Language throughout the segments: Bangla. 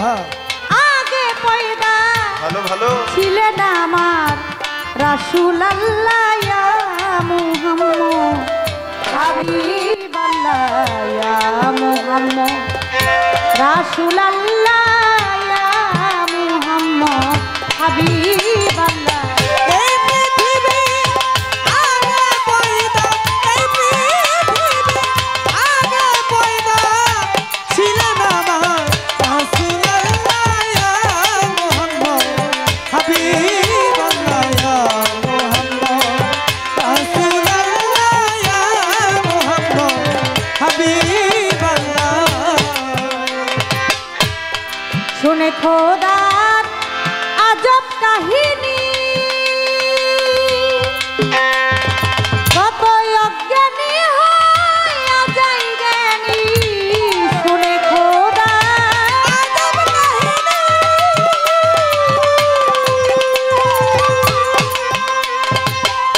আগে পয়দা ভালো ভালো ছিলেন আমার রাসূলুল্লাহ ইয়া মুহাম্মদ হাবিবাল্লাহ ইয়া মুহাম্মদ রাসূলুল্লাহ ইয়া মুহাম্মদ হাবিবাল্লাহ শুনে খোদার আজব কাহিনী কত অজ্ঞানী হইয়া যায় জ্ঞানী শুনে খোদার আজব কাহিনী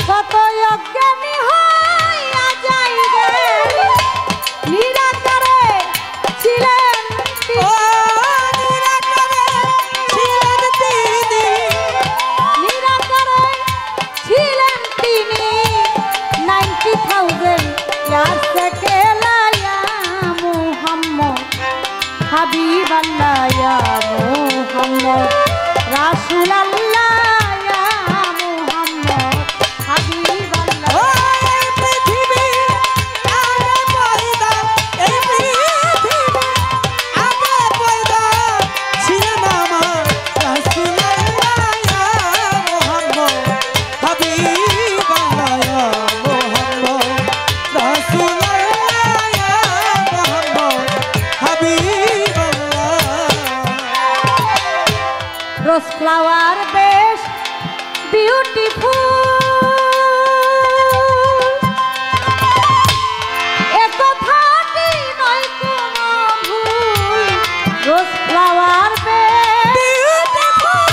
কত অজ্ঞানী হইয়া যায় জ্ঞানী নিরাকারে ছিলেন হাবিবাল্লাহ ইয়া মুহাম্মদ রাসূলুল্লাহ ইয়া মুহাম্মদ হাবিবাল্লাহ এই পৃথিবী আগে পয়দা এই পৃথিবী আগে পয়দা ছিলেন আমার রাসূলুল্লাহ ইয়া মুহাম্মদ হাবিবাল্লাহ ইয়া মুহাম্মদ রাসূলুল্লাহ ইয়া Muhammad Rose flower best beautiful ekotha ki noy kono bhul rose flower best beautiful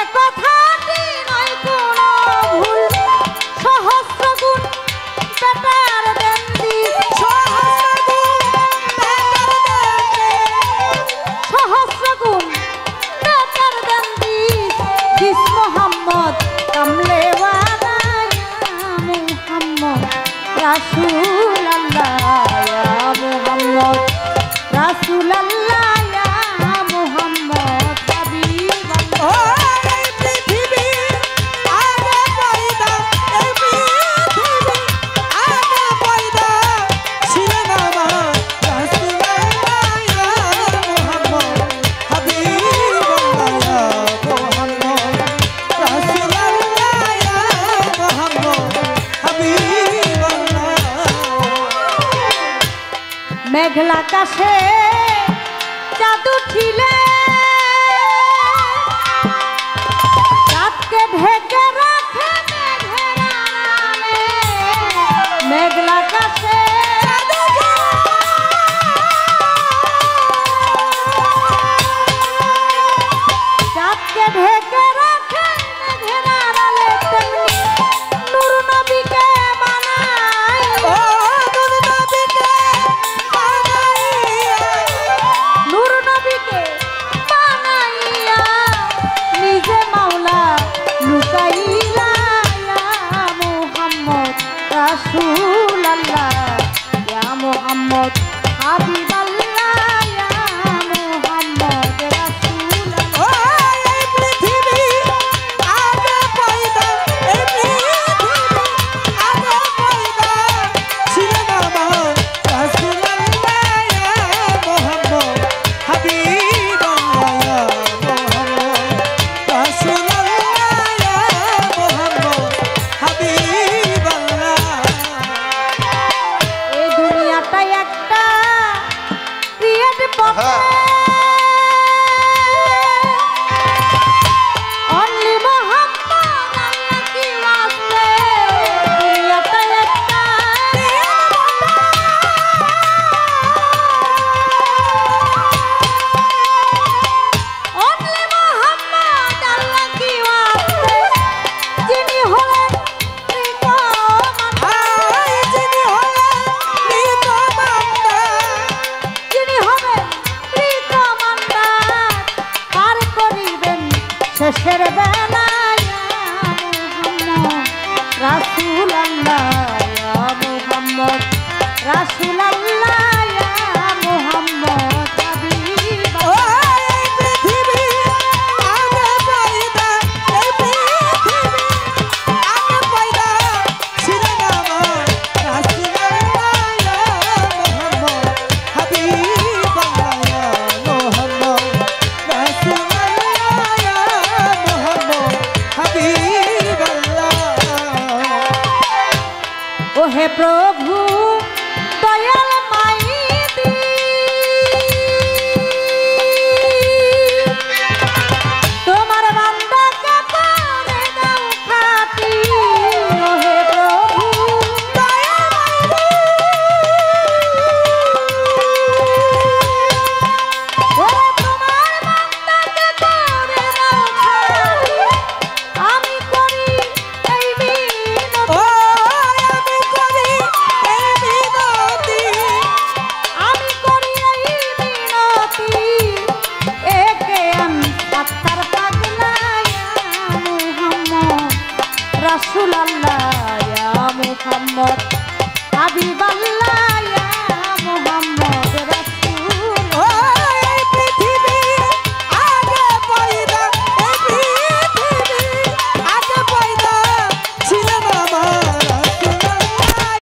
ekotha ki noy kono bhul সহস্র গুণ বেটার দেন্দি রাসূলুল্লাহ ইয়া মুহাম্মদ রাসূলুল্লাহ ইয়া মুহাম্মদ হাবিবাল্লাহ এই পৃথিবী আগে পয়দা এই পৃথিবী আগে পয়দা ছিলেন আমার রাসূলুল্লাহ ইয়া মুহাম্মদ হাবিবাল্লাহ ইয়া মুহাম্মদ রাসূলুল্লাহ ইয়া মুহাম্মদ মেঘলা আকাশে চাঁদ উঠিলে চাঁদকে ঢেকে রাখে মেঘের আড়ালে মেঘলা আকাশে চাঁদকে ঢেকে রাখে মেঘের আড়ালে তেমনি নূর নবীকে বানায় নূর নবীকে রাসূলুল্লাহ ইয়া মুহাম্মদ হাবিবাল্লাহ